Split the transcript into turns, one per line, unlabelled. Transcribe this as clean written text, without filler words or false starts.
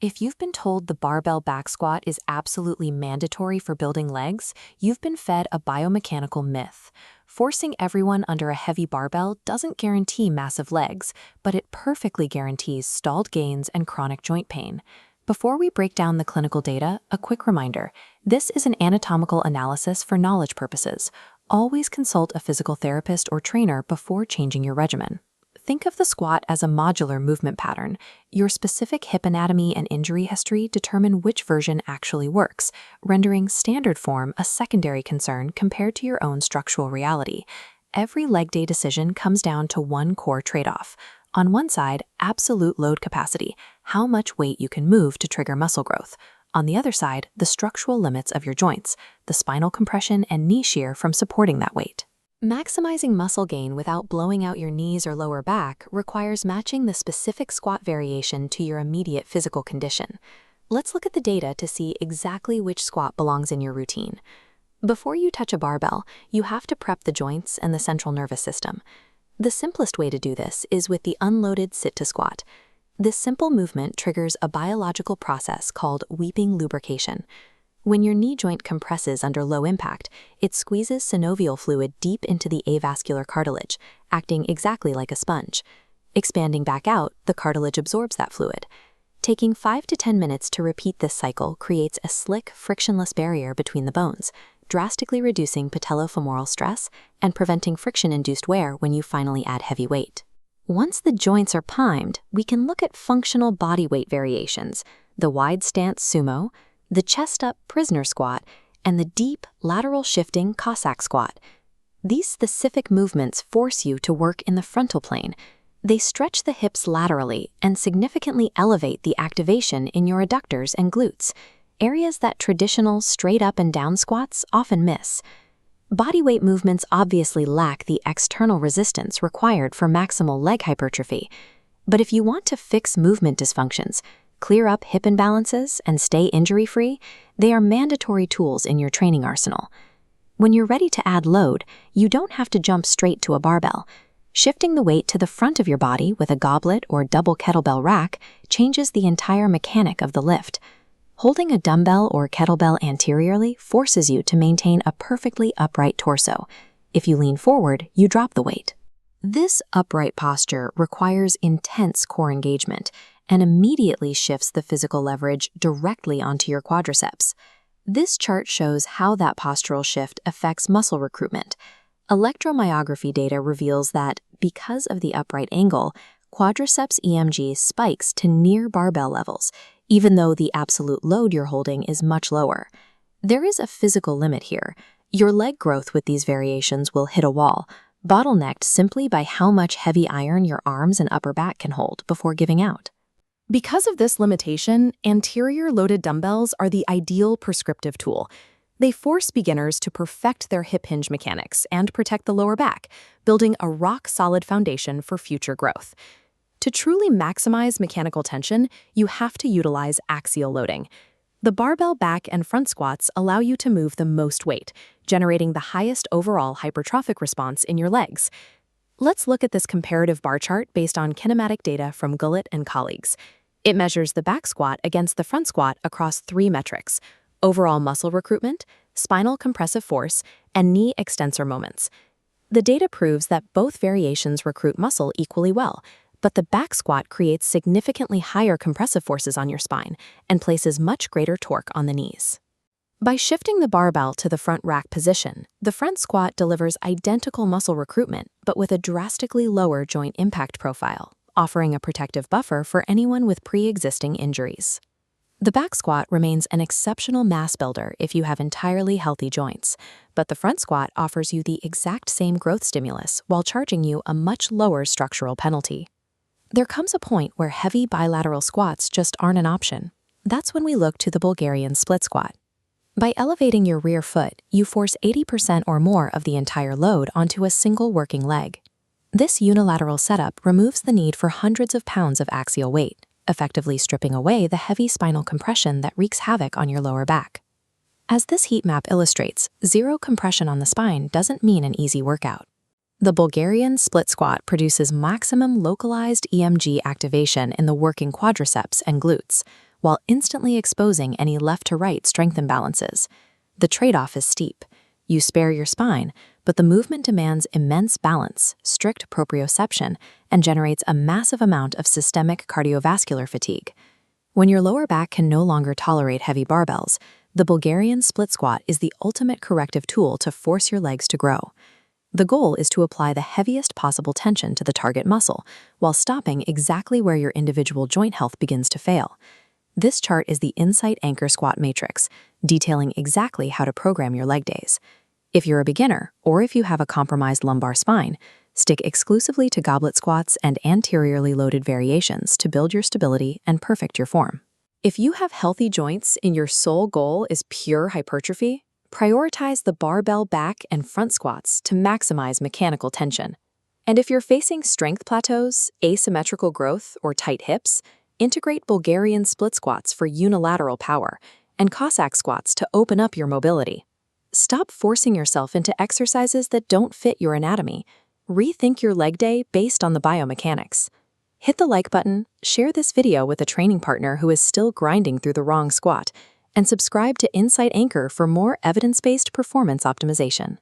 If you've been told the barbell back squat is absolutely mandatory for building legs, you've been fed a biomechanical myth. Forcing everyone under a heavy barbell doesn't guarantee massive legs, but it perfectly guarantees stalled gains and chronic joint pain. Before we break down the clinical data, a quick reminder. This is an anatomical analysis for knowledge purposes. Always consult a physical therapist or trainer before changing your regimen. Think of the squat as a modular movement pattern. Your specific hip anatomy and injury history determine which version actually works, rendering standard form a secondary concern compared to your own structural reality. Every leg day decision comes down to one core trade-off. On one side, absolute load capacity, how much weight you can move to trigger muscle growth. On the other side, the structural limits of your joints, the spinal compression and knee shear from supporting that weight. Maximizing muscle gain without blowing out your knees or lower back requires matching the specific squat variation to your immediate physical condition. Let's look at the data to see exactly which squat belongs in your routine. Before you touch a barbell, you have to prep the joints and the central nervous system. The simplest way to do this is with the unloaded sit-to-squat. This simple movement triggers a biological process called weeping lubrication. When your knee joint compresses under low impact, it squeezes synovial fluid deep into the avascular cartilage, acting exactly like a sponge. Expanding back out, the cartilage absorbs that fluid. Taking 5 to 10 minutes to repeat this cycle creates a slick, frictionless barrier between the bones, drastically reducing patellofemoral stress and preventing friction-induced wear when you finally add heavy weight. Once the joints are primed, we can look at functional body weight variations, the wide stance sumo, the chest-up prisoner squat, and the deep, lateral shifting Cossack squat. These specific movements force you to work in the frontal plane. They stretch the hips laterally and significantly elevate the activation in your adductors and glutes, areas that traditional straight up and down squats often miss. Bodyweight movements obviously lack the external resistance required for maximal leg hypertrophy. But if you want to fix movement dysfunctions, clear up hip imbalances, and stay injury-free, they are mandatory tools in your training arsenal. When you're ready to add load, you don't have to jump straight to a barbell. Shifting the weight to the front of your body with a goblet or double kettlebell rack changes the entire mechanic of the lift. Holding a dumbbell or kettlebell anteriorly forces you to maintain a perfectly upright torso. If you lean forward, you drop the weight. This upright posture requires intense core engagement and immediately shifts the physical leverage directly onto your quadriceps. This chart shows how that postural shift affects muscle recruitment. Electromyography data reveals that, because of the upright angle, quadriceps EMG spikes to near barbell levels, even though the absolute load you're holding is much lower. There is a physical limit here. Your leg growth with these variations will hit a wall, bottlenecked simply by how much heavy iron your arms and upper back can hold before giving out. Because of this limitation, anterior loaded dumbbells are the ideal prescriptive tool. They force beginners to perfect their hip hinge mechanics and protect the lower back, building a rock-solid foundation for future growth. To truly maximize mechanical tension, you have to utilize axial loading. The barbell back and front squats allow you to move the most weight, generating the highest overall hypertrophic response in your legs. Let's look at this comparative bar chart based on kinematic data from Gullet and colleagues. It measures the back squat against the front squat across 3 metrics: overall muscle recruitment, spinal compressive force, and knee extensor moments. The data proves that both variations recruit muscle equally well, but the back squat creates significantly higher compressive forces on your spine and places much greater torque on the knees. By shifting the barbell to the front rack position, the front squat delivers identical muscle recruitment but with a drastically lower joint impact profile, offering a protective buffer for anyone with pre-existing injuries. The back squat remains an exceptional mass builder if you have entirely healthy joints, but the front squat offers you the exact same growth stimulus while charging you a much lower structural penalty. There comes a point where heavy bilateral squats just aren't an option. That's when we look to the BulgarianSplitSquat. By elevating your rear foot, you force 80% or more of the entire load onto a single working leg. This unilateral setup removes the need for hundreds of pounds of axial weight, effectively stripping away the heavy spinal compression that wreaks havoc on your lower back. As this heat map illustrates, zero compression on the spine doesn't mean an easy workout. The BulgarianSplitSquat produces maximum localized EMG activation in the working quadriceps and glutes, while instantly exposing any left-to-right strength imbalances. The trade-off is steep. You spare your spine, but the movement demands immense balance, strict proprioception, and generates a massive amount of systemic cardiovascular fatigue. When your lower back can no longer tolerate heavy barbells, the Bulgarian split squat is the ultimate corrective tool to force your legs to grow. The goal is to apply the heaviest possible tension to the target muscle, while stopping exactly where your individual joint health begins to fail. This chart is the Insight Anchor Squat Matrix, detailing exactly how to program your leg days. If you're a beginner, or if you have a compromised lumbar spine, stick exclusively to goblet squats and anteriorly loaded variations to build your stability and perfect your form. If you have healthy joints and your sole goal is pure hypertrophy, prioritize the barbell back and front squats to maximize mechanical tension. And if you're facing strength plateaus, asymmetrical growth, or tight hips, integrate Bulgarian split squats for unilateral power and Cossack squats to open up your mobility. Stop forcing yourself into exercises that don't fit your anatomy. Rethink your leg day based on the biomechanics. Hit the like button, share this video with a training partner who is still grinding through the wrong squat, and subscribe to Insight Anchor for more evidence-based performance optimization.